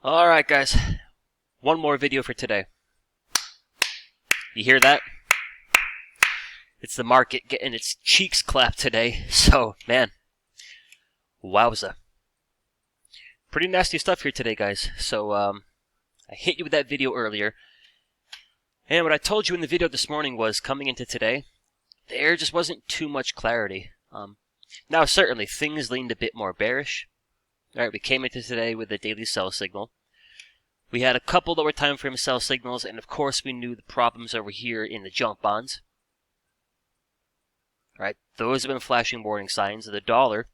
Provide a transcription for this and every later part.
Alright guys, one more video for today. You hear that? It's the market getting its cheeks clapped today, so man, wowza. Pretty nasty stuff here today guys, so I hit you with that video earlier, and what I told you in the video this morning was coming into today, there just wasn't too much clarity. Now certainly things leaned a bit more bearish. Alright, we came into today with a daily sell signal. We had a couple lower time frame sell signals, and of course we knew the problems over here in the junk bonds. Right, those have been flashing warning signs. The dollar,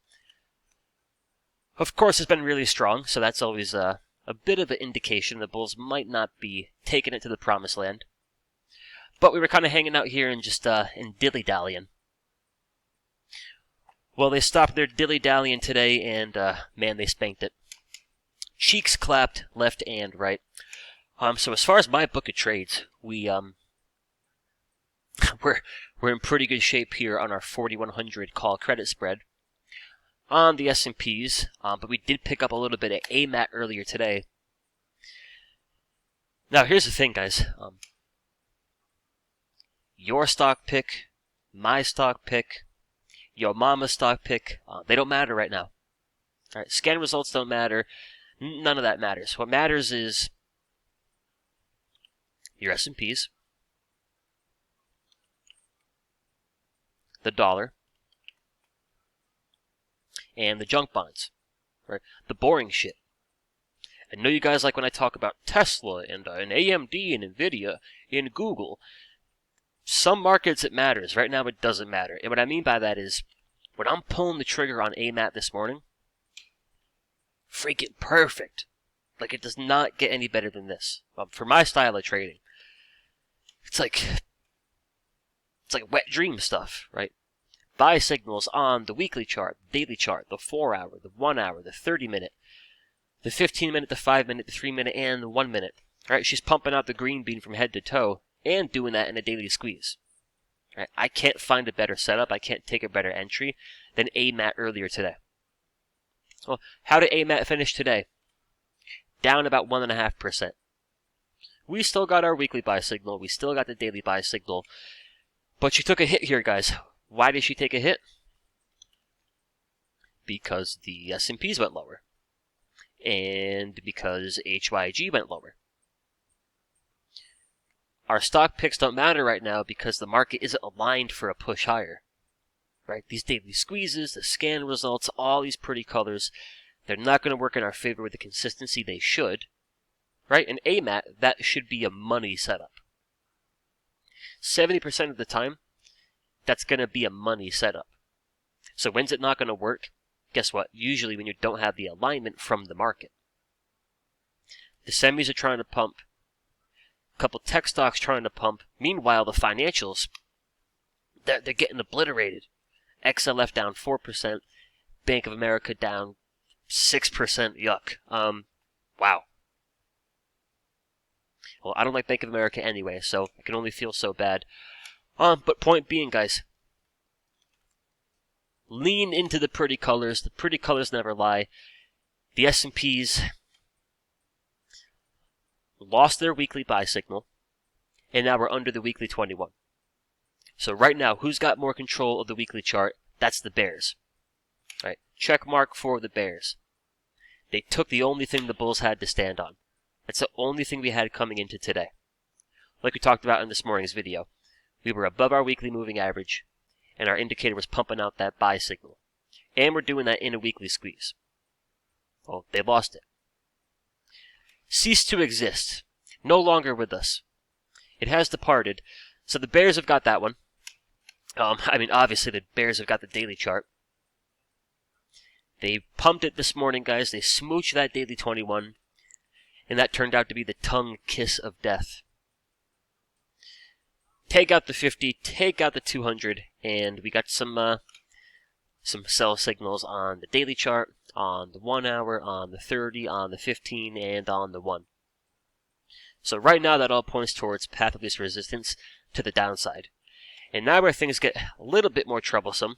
of course, has been really strong, so that's always a bit of an indication the bulls might not be taking it to the promised land. But we were kind of hanging out here and just in dilly-dallying. Well, they stopped their dilly-dallying today, and man, they spanked it. Cheeks clapped left and right. So as far as my book of trades, we're in pretty good shape here on our 4100 call credit spread on the S&Ps, but we did pick up a little bit of AMAT earlier today. Now here's the thing, guys. Your stock pick, my stock pick, your mama's stock pick, they don't matter right now. All right, scan results don't matter. None of that matters. What matters is your S&Ps, the dollar, and the junk bonds, right? The boring shit. I know you guys like when I talk about Tesla and AMD and Nvidia and Google. Some markets it matters. Right now it doesn't matter. And what I mean by that is when I'm pulling the trigger on AMAT this morning, freaking perfect. Like, it does not get any better than this. For my style of trading. It's like wet dream stuff, right? Buy signals on the weekly chart, daily chart, the 4 hour, the 1 hour, the 30 minute, the 15 minute, the 5 minute, the 3 minute, and the 1 minute. Right? She's pumping out the green bean from head to toe and doing that in a daily squeeze. Right? I can't find a better setup. I can't take a better entry than AMAT earlier today. Well, how did AMAT finish today? Down about 1.5%. We still got our weekly buy signal. We still got the daily buy signal. But she took a hit here, guys. Why did she take a hit? Because the S&Ps went lower. And because HYG went lower. Our stock picks don't matter right now because the market isn't aligned for a push higher. Right? These daily squeezes, the scan results, all these pretty colors, they're not going to work in our favor with the consistency they should. Right? In AMAT, that should be a money setup. 70% of the time, that's going to be a money setup. So when's it not going to work? Guess what? Usually when you don't have the alignment from the market. The semis are trying to pump. A couple tech stocks trying to pump. Meanwhile, the financials, they're getting obliterated. XLF down 4%. Bank of America down 6%. Yuck. Wow. Well, I don't like Bank of America anyway, so I can only feel so bad. But point being, guys, lean into the pretty colors. The pretty colors never lie. The S&Ps lost their weekly buy signal, and now we're under the weekly 21. So right now, who's got more control of the weekly chart? That's the bears. Right? Check mark for the bears. They took the only thing the bulls had to stand on. That's the only thing we had coming into today. Like we talked about in this morning's video. We were above our weekly moving average, and our indicator was pumping out that buy signal. And we're doing that in a weekly squeeze. Well, they lost it. Ceased to exist. No longer with us. It has departed. So the bears have got that one. Obviously the bears have got the daily chart. They pumped it this morning, guys. They smooched that daily 21. And that turned out to be the tongue kiss of death. Take out the 50, take out the 200, and we got some sell signals on the daily chart, on the 1 hour, on the 30, on the 15, and on the 1. So right now that all points towards path of least resistance to the downside. And now where things get a little bit more troublesome,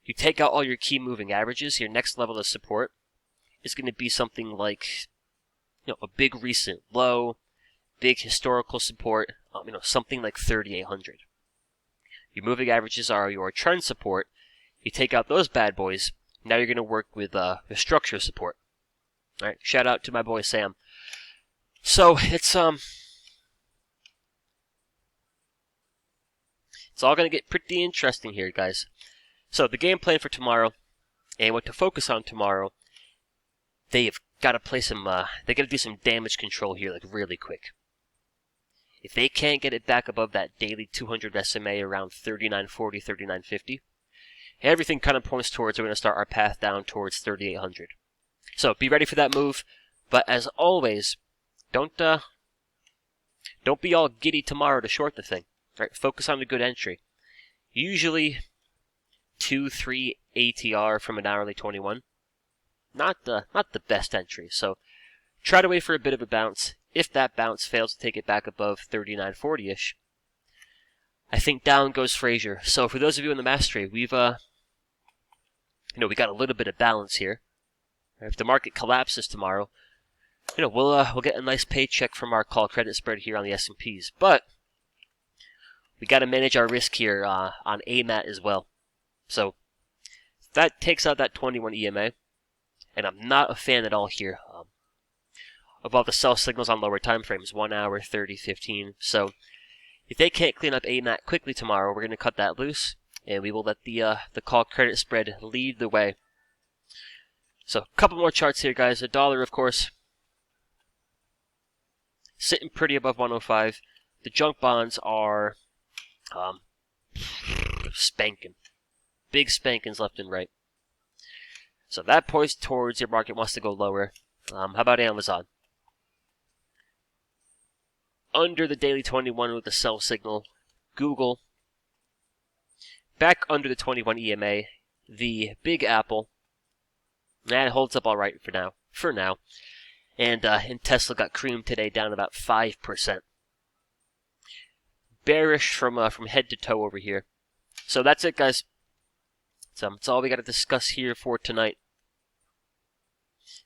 you take out all your key moving averages, your next level of support, is going to be something like, a big recent low, big historical support, something like 3,800. Your moving averages are your trend support. You take out those bad boys. Now you're going to work with structure support. All right, shout out to my boy Sam. So it's all going to get pretty interesting here, guys. So the game plan for tomorrow, and what to focus on tomorrow, they've got to play some. They got to do some damage control here, like really quick. If they can't get it back above that daily 200 SMA around 3940, 3950, everything kind of points towards we're going to start our path down towards 3,800. So be ready for that move. But as always, don't be all giddy tomorrow to short the thing. Right? Focus on a good entry. Usually 2-3 ATR from an hourly 21. Not the best entry. So try to wait for a bit of a bounce. If that bounce fails to take it back above 3940-ish, I think down goes Frazier. So for those of you in the mastery, we've we got a little bit of balance here. If the market collapses tomorrow, we'll get a nice paycheck from our call credit spread here on the S&Ps. But we got to manage our risk here on AMAT as well. So that takes out that 21 EMA, and I'm not a fan at all here of all the sell signals on lower time frames, 1 hour, 30, 15. So if they can't clean up AMAT quickly tomorrow, we're going to cut that loose, and we will let the call credit spread lead the way. So a couple more charts here, guys. A dollar, of course, sitting pretty above 105. The junk bonds are spanking. Big spankings left and right. So that points towards your market wants to go lower. How about Amazon? Under the daily 21 with the sell signal. Google. Back under the 21 EMA. The Big Apple. That holds up all right for now. And Tesla got creamed today, down about 5%. Bearish from head to toe over here. So that's it, guys. So that's all we got to discuss here for tonight.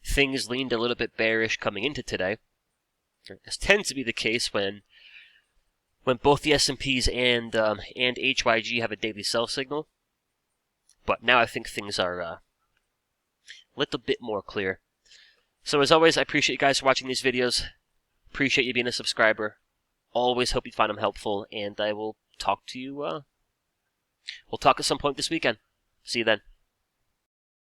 Things leaned a little bit bearish coming into today. This tends to be the case when both the S&Ps and HYG have a daily sell signal. But now I think things are a little bit more clear. So as always, I appreciate you guys for watching these videos. Appreciate you being a subscriber. Always hope you find them helpful, and I will talk to you. We'll talk at some point this weekend. See you then.